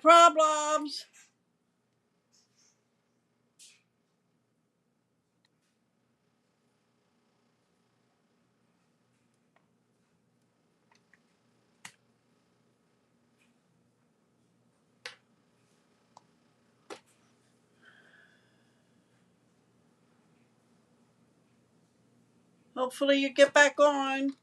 problems. Hopefully you get back on.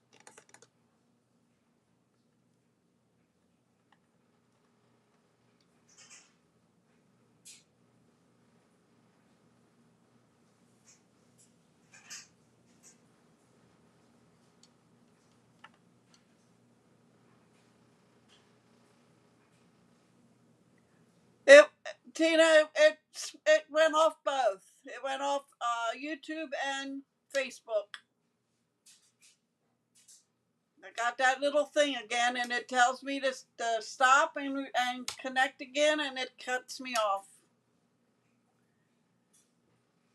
It, Tina, it went off both. It went off YouTube and Facebook. I got that little thing again, and it tells me to stop and connect again, and it cuts me off.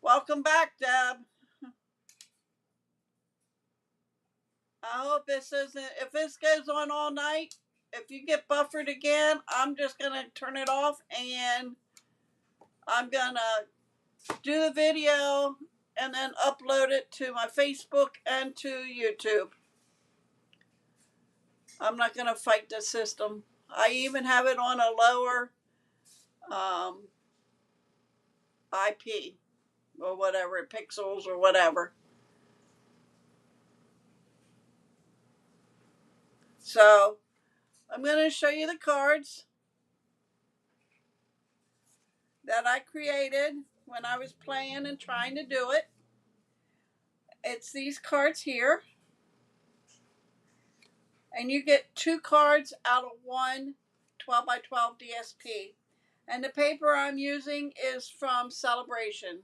Welcome back, Deb. I hope this isn't. If this goes on all night, if you get buffered again, I'm just gonna turn it off, and I'm gonna do the video and then upload it to my Facebook and to YouTube. I'm not going to fight the system. I even have it on a lower IP or whatever, pixels or whatever. So I'm going to show you the cards that I created when I was playing and trying to do it. It's these cards here. And you get 2 cards out of one 12 by 12 DSP. And the paper I'm using is from Celebration.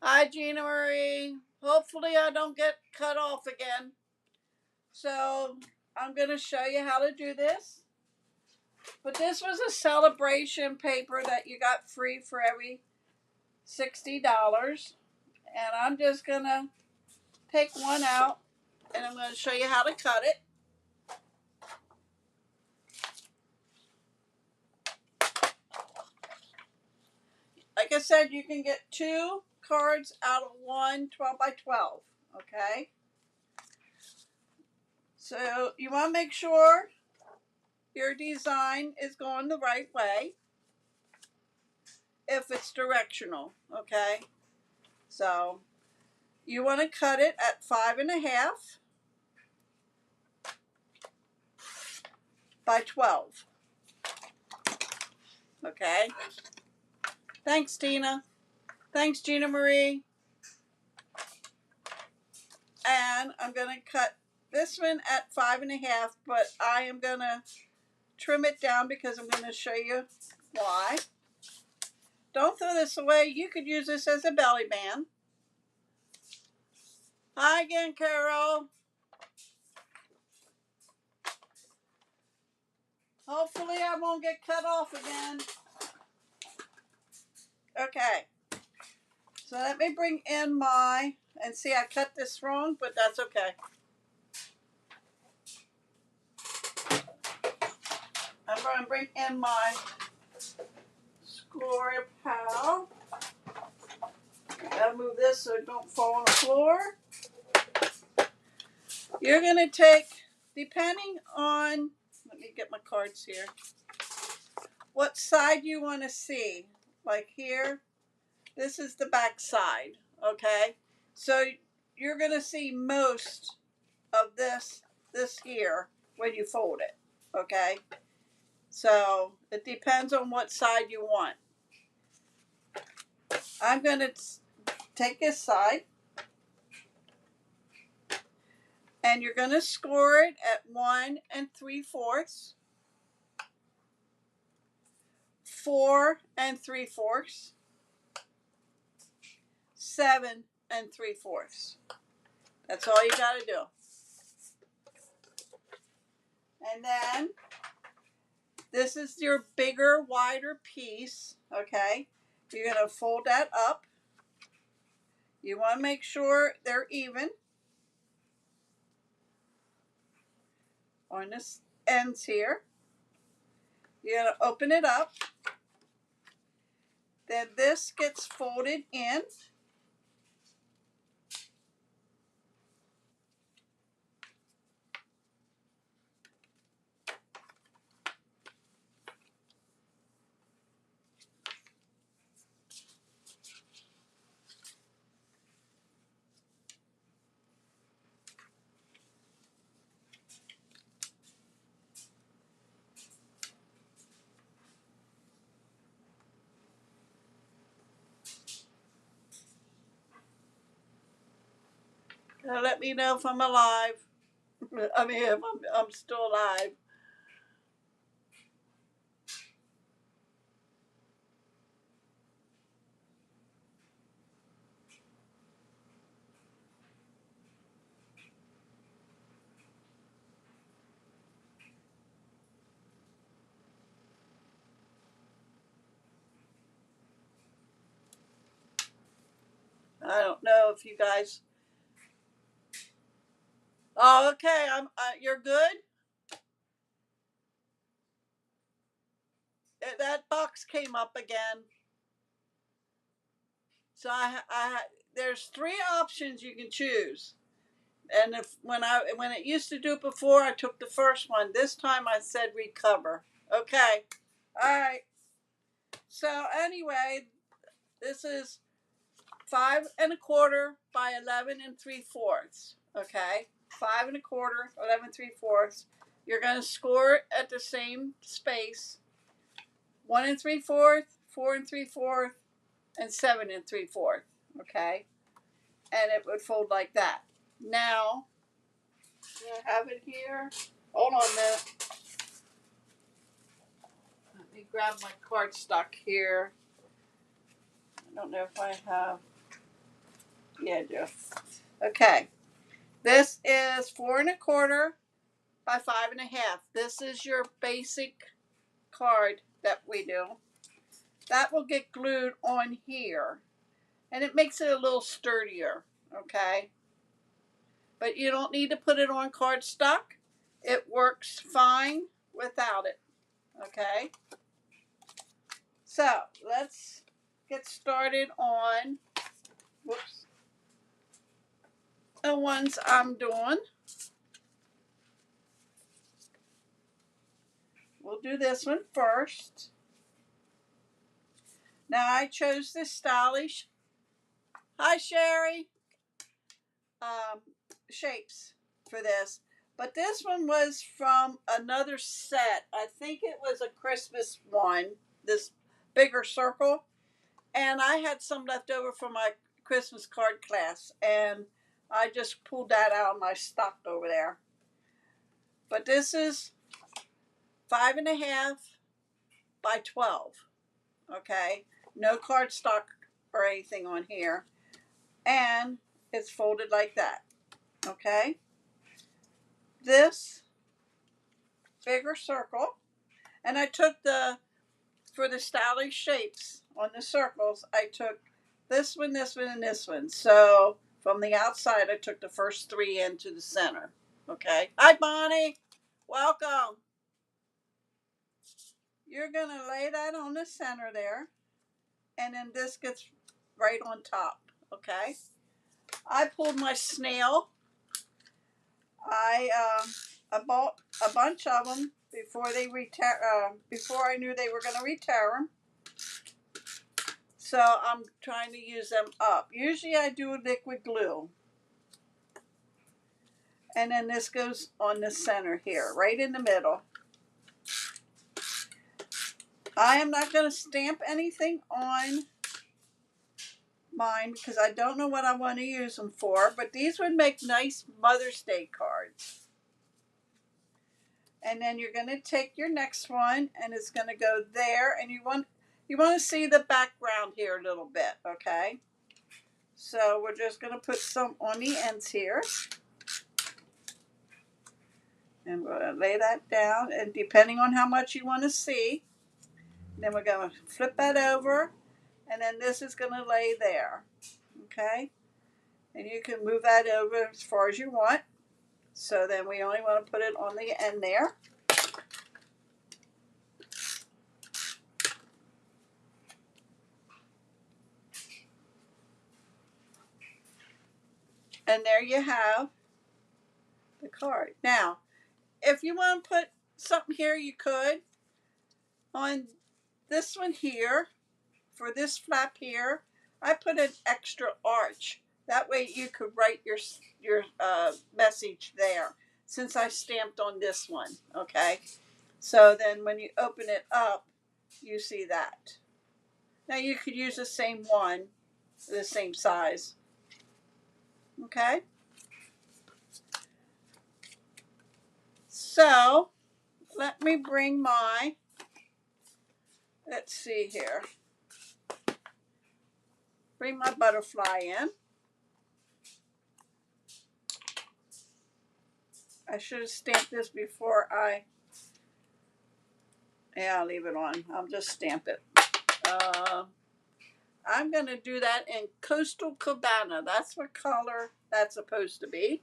Hi, Gina Marie. Hopefully I don't get cut off again. So I'm going to show you how to do this. But this was a Celebration paper that you got free for every $60. And I'm just going to take one out, and I'm going to show you how to cut it. Like I said, you can get 2 cards out of one 12 by 12, okay? So you want to make sure your design is going the right way if it's directional, okay? So you want to cut it at 5.5 by 12, okay? Thanks, Tina. Thanks, Gina Marie. And I'm going to cut this one at 5.5, but I am going to trim it down because I'm going to show you why. Don't throw this away. You could use this as a belly band. Hi again, Carol. Hopefully I won't get cut off again. Okay. So let me bring in my, and see I cut this wrong, but that's okay. I'm going to bring in my Scoria Pal. Gotta move this so it don't fall on the floor. You're going to take, depending on, let me get my cards here, what side you want to see. Like here, this is the back side, okay? So you're going to see most of this here when you fold it, okay? So it depends on what side you want. I'm going to take this side, and you're going to score it at 1 3/4, 4 3/4, 7 3/4. That's all you got to do. And then this is your bigger, wider piece, okay? You're going to fold that up. You want to make sure they're even on the ends here. You're going to open it up. Then this gets folded in. Let me know if I'm alive. I mean, if I'm still alive. I don't know if you guys. Oh, okay. You're good. That box came up again. So there's 3 options you can choose. And when it used to do it before, I took the first one. This time I said recover. Okay. All right. So anyway, this is 5 1/4 by 11 3/4. Okay. 5 1/4, 11 3/4. You're going to score it at the same space. 1 3/4, 4 3/4, and 7 3/4. Okay. And it would fold like that. Now, I have it here. Hold on a minute. Let me grab my cardstock here. I don't know if I have. Yeah, I do. Okay. This is 4 1/4 by 5 1/2. This is your basic card that we do. That will get glued on here. And it makes it a little sturdier. Okay. But you don't need to put it on cardstock. It works fine without it. Okay. So let's get started on the ones I'm doing. We'll do this one first. Now I chose this stylish, hi Sherry, shapes for this. But this one was from another set. I think it was a Christmas one, this bigger circle. And I had some left over from my Christmas card class. And I just pulled that out of my stock over there. But this is 5 1/2 by 12. Okay. No cardstock or anything on here. And it's folded like that. Okay. This bigger circle. And I took for the stylish shapes on the circles, I took this one, this one, and this one. So from the outside, I took the first 3 into the center. Okay. Hi, Bonnie. Welcome. You're going to lay that on the center there. And then this gets right on top. Okay. I pulled my snail. I bought a bunch of them before I knew they were going to retire them. So I'm trying to use them up. Usually I do liquid glue. And then this goes on the center here, right in the middle. I am not going to stamp anything on mine because I don't know what I want to use them for. But these would make nice Mother's Day cards. And then you're going to take your next one and it's going to go there. And you want to see the background here a little bit, okay? So we're just going to put some on the ends here. And we're going to lay that down. And depending on how much you want to see, then we're going to flip that over. And then this is going to lay there, okay? And you can move that over as far as you want. So then we only want to put it on the end there. And there you have the card. Now, if you want to put something here, you could. On this one here, for this flap here, I put an extra arch. That way you could write your message there, since I stamped on this one, okay? So then when you open it up, you see that. Now you could use the same one, the same size, okay? So let me bring my, let's see here, bring my butterfly in. I should have stamped this before yeah, I'll leave it on. I'll just stamp it. I'm going to do that in Coastal Cabana. That's what color that's supposed to be.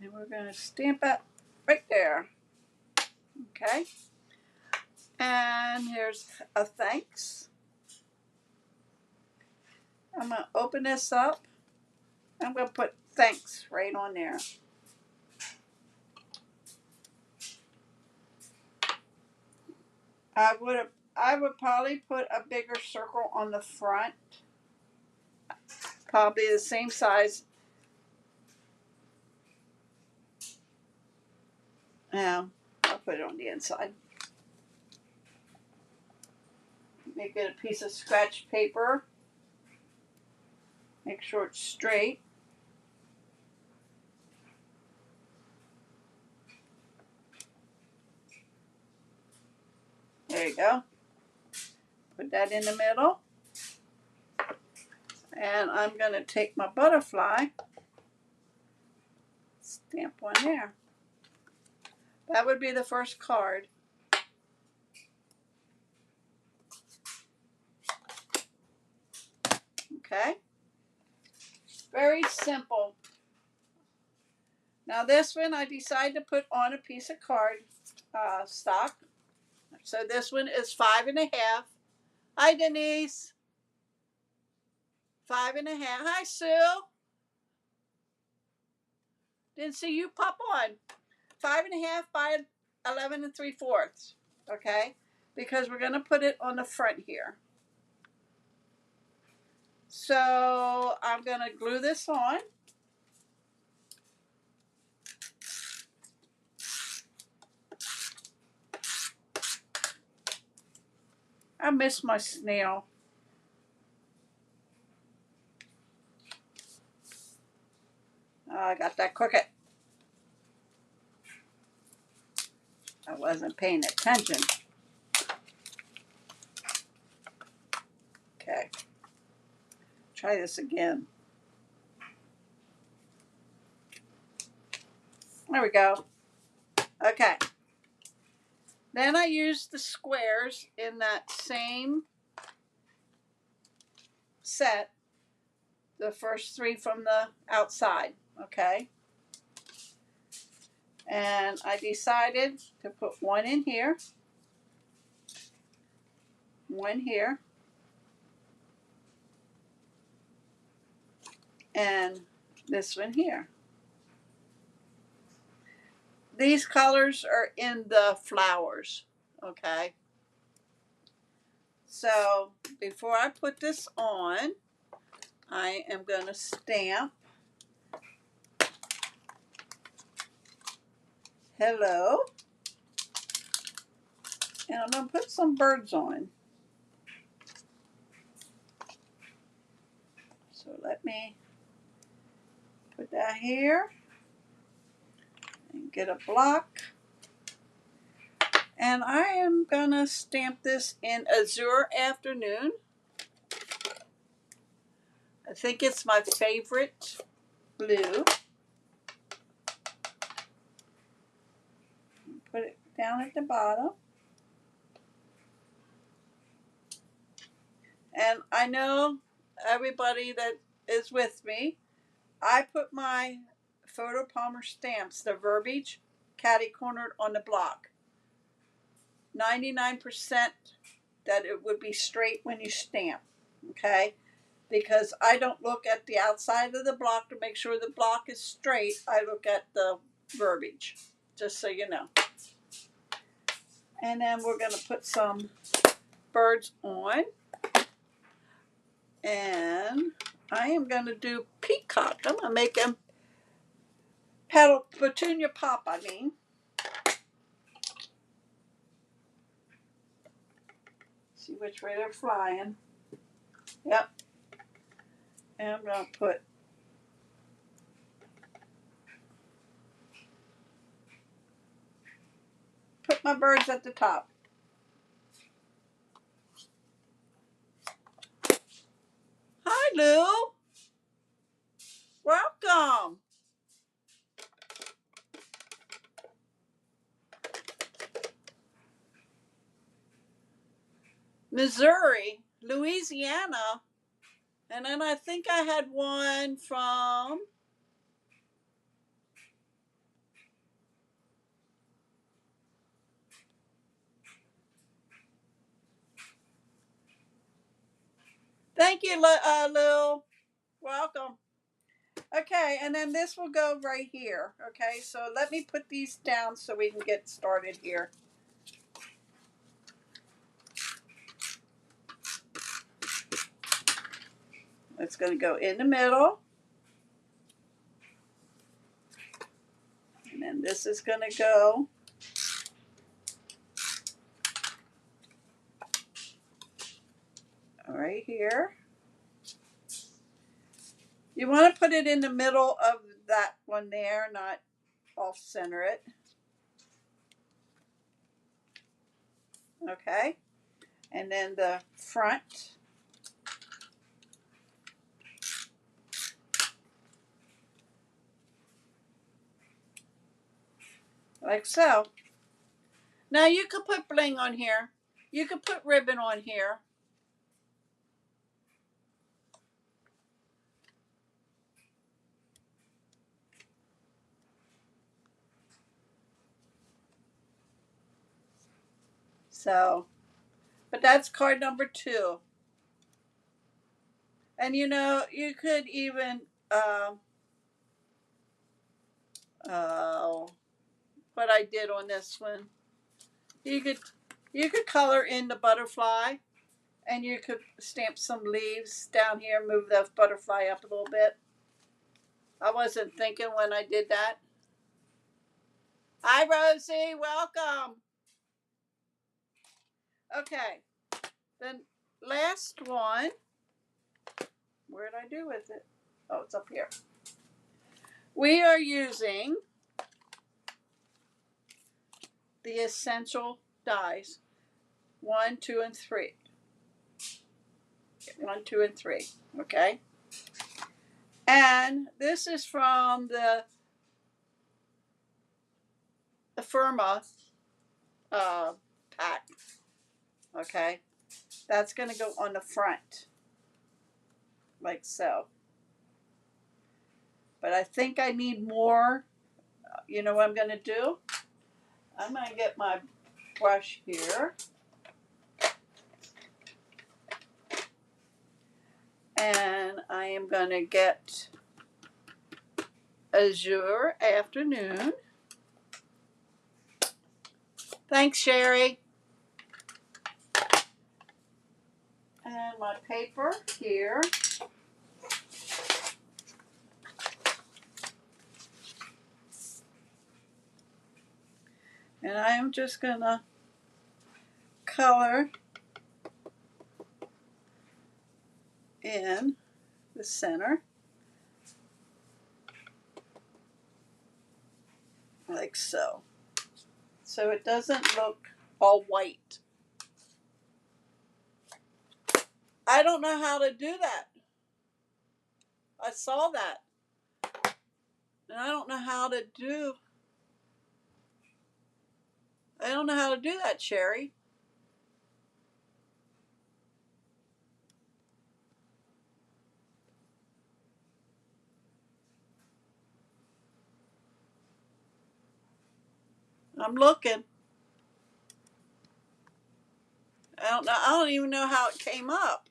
And we're going to stamp it right there. Okay. And here's a thanks. I'm going to open this up. I'm going to put thanks right on there. I would probably put a bigger circle on the front. Probably the same size. Yeah, I'll put it on the inside. Make it a piece of scratch paper. Make sure it's straight. There you go. Put that in the middle. And I'm going to take my butterfly, stamp one there. That would be the first card. Okay. Very simple. Now this one I decided to put on a piece of card stock. So this one is 5.5. Hi Denise. 5.5. Hi Sue. Didn't see you pop on. 5.5 by 11 3/4. Okay, because we're going to put it on the front here. So I'm going to glue this on. I miss my snail. Oh, I got that crooked. I wasn't paying attention. Okay. Try this again. There we go. Okay. Then I used the squares in that same set, the first 3 from the outside, okay? And I decided to put one in here, one here, and this one here. These colors are in the flowers, okay? So before I put this on, I am going to stamp hello, and I'm going to put some birds on. So let me put that here and get a block. And I am going to stamp this in Azure Afternoon. I think it's my favorite blue. Put it down at the bottom. And I know everybody that is with me, I put my Photo Palmer stamps, the verbiage, catty-cornered on the block. 99% that it would be straight when you stamp, okay? Because I don't look at the outside of the block to make sure the block is straight. I look at the verbiage, just so you know. And then we're going to put some birds on. And I am going to do peacock. I'm going to make them petunia pop, I mean. See which way they're flying. Yep. And I'm going to put my birds at the top. Hi, Lou. Welcome. Missouri, Louisiana, and then I think I had one from thank you, Lou. Welcome. Okay, and then this will go right here. Okay, so let me put these down so we can get started here. It's going to go in the middle. And then this is going to go right here. You want to put it in the middle of that one there, not off center it. Okay, and then the front. Like so. Now you could put bling on here. You could put ribbon on here. So, but that's card number 2. And you know, you could even, what I did on this one, you could color in the butterfly, and you could stamp some leaves down here, move the butterfly up a little bit. I wasn't thinking when I did that. Hi, Rosie, welcome. Okay, then last one. Where did I do with it? Oh, it's up here. We are using the essential dies. 1, 2, and 3. 1, 2, and 3. Okay. And this is from the Firma pack. Okay. That's going to go on the front. Like so. But I think I need more. You know what I'm going to do? I'm going to get my brush here. And I am going to get Azure Afternoon. Thanks, Sherry. And my paper here. And I am just going to color in the center. Like so. So it doesn't look all white. I don't know how to do that. I saw that. And I don't know how to do that, Sherry. I'm looking. I don't know. I don't even know how it came up.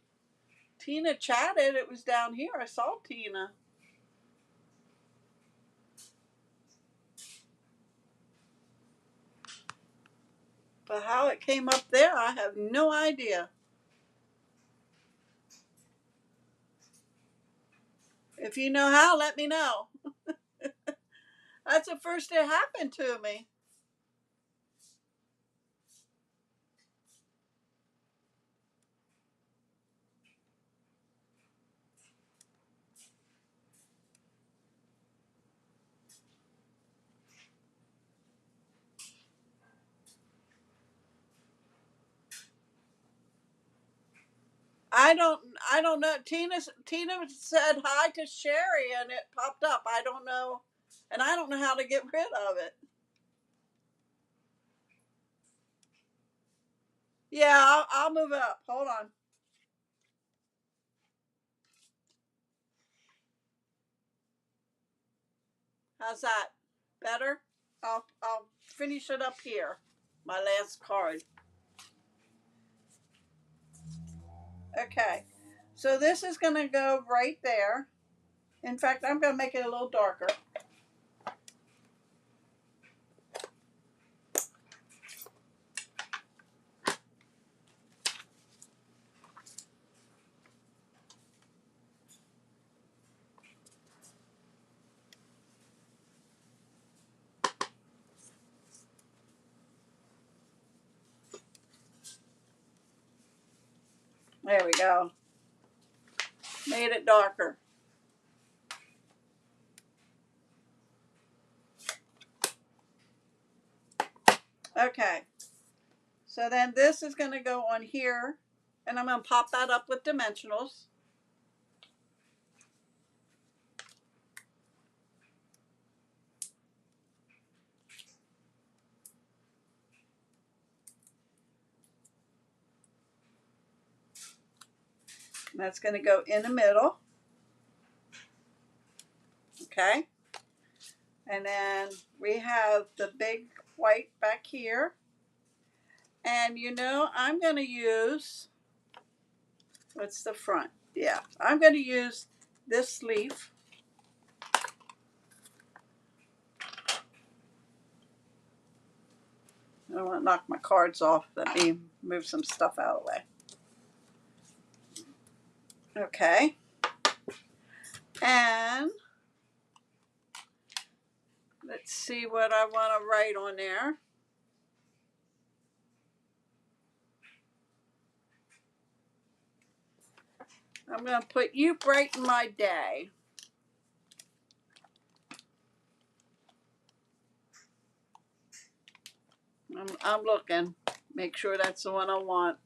Tina chatted. It was down here. I saw Tina. But how it came up there, I have no idea. If you know how, let me know. That's the first it happened to me. I don't know. Tina said hi to Sherry and it popped up. I don't know. And I don't know how to get rid of it. Yeah, I'll move it up. Hold on. How's that? Better? I'll finish it up here. My last card. Okay. So this is going to go right there. In fact, I'm going to make it a little darker. There we go. Made it darker. Okay. So then this is going to go on here. And I'm going to pop that up with dimensionals. And that's going to go in the middle. Okay. And then we have the big white back here. And you know, I'm going to use, what's the front? Yeah, I'm going to use this leaf. I don't want to knock my cards off. Let me move some stuff out of the way. Okay. And let's see what I want to write on there. I'm going to put "You brighten my day." I'm looking. Make sure that's the one I want.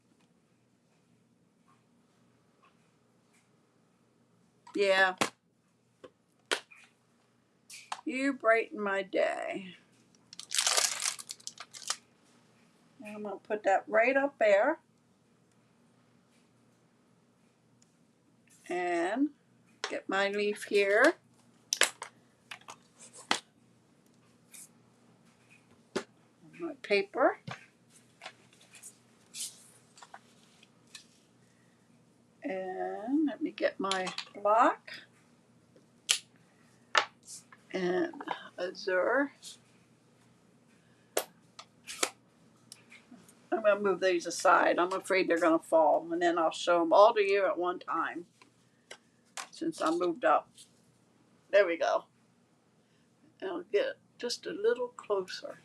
Yeah. You brighten my day. And I'm going to put that right up there. And get my leaf here. My paper. And let me get my block. And azure. I'm going to move these aside. I'm afraid they're going to fall. And then I'll show them all to you at one time. Since I moved up. There we go. And I'll get just a little closer.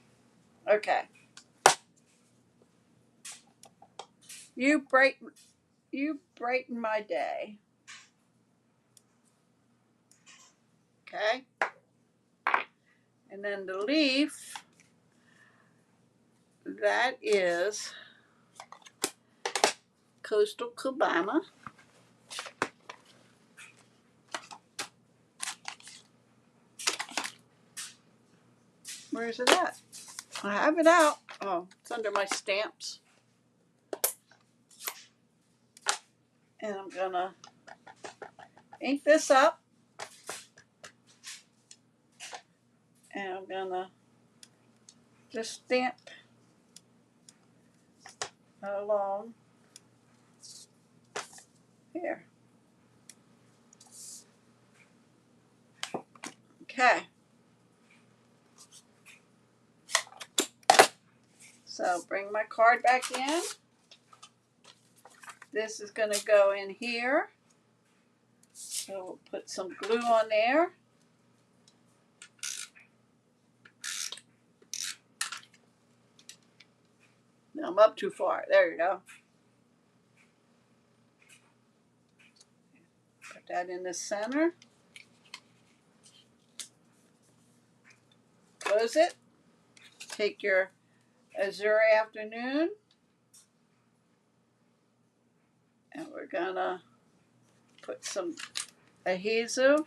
Okay. You brighten my day. Okay. And then the leaf, that is Coastal Cabana. Where is it at? I have it out. Oh, it's under my stamps. And I'm going to ink this up. And I'm going to just stamp along here. Okay. So bring my card back in. This is going to go in here. So we'll put some glue on there. No, I'm up too far. There you go. Put that in the center. Close it. Take your Azure Afternoon. And we're going to put some adhesive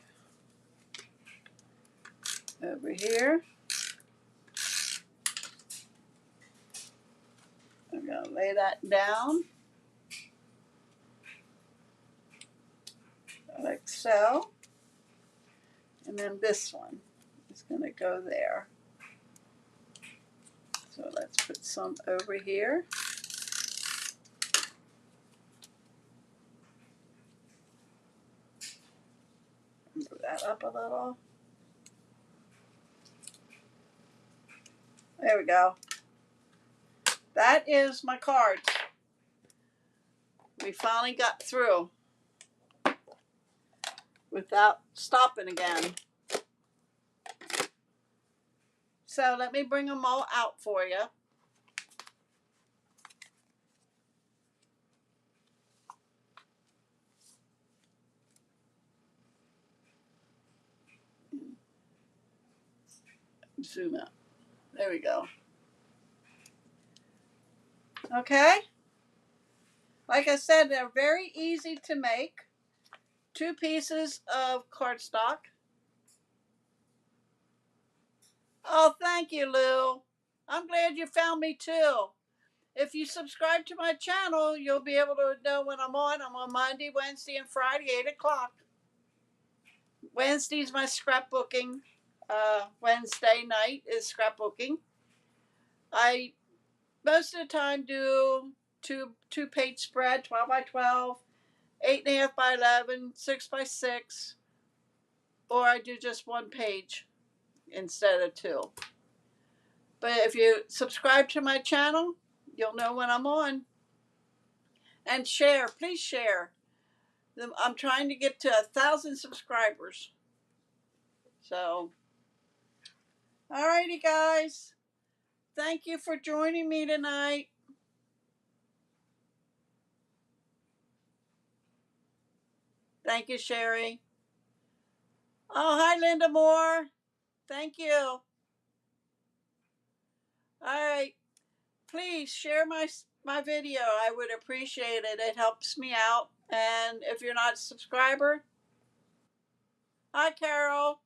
over here. I'm going to lay that down like so. And then this one is going to go there. So let's put some over here. Move that up a little. There we go. That is my cards. We finally got through without stopping again. So let me bring them all out for you. Zoom out. There we go. Okay. Like I said, they're very easy to make. 2 pieces of cardstock. Oh, thank you, Lou. I'm glad you found me too. If you subscribe to my channel, you'll be able to know when I'm on. I'm on Monday, Wednesday, and Friday, 8 o'clock. Wednesday's my scrapbooking. Wednesday night is scrapbooking. I most of the time do two-page spread, 12 by 12, 8.5 by 11, 6 by 6, or I do just 1 page instead of 2. But if you subscribe to my channel, you'll know when I'm on. And share, please share. I'm trying to get to 1,000 subscribers. So, alrighty guys. Thank you for joining me tonight. Thank you, Sherry. Oh, hi, Linda Moore. Thank you. All right. Please share my video. I would appreciate it. It helps me out. And if you're not a subscriber, hi, Carol.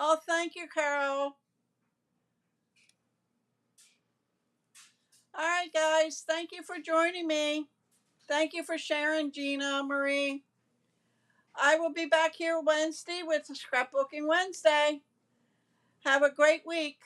Oh, thank you, Carol. All right, guys. Thank you for joining me. Thank you for sharing, Gina, Marie. I will be back here Wednesday with Scrapbooking Wednesday. Have a great week.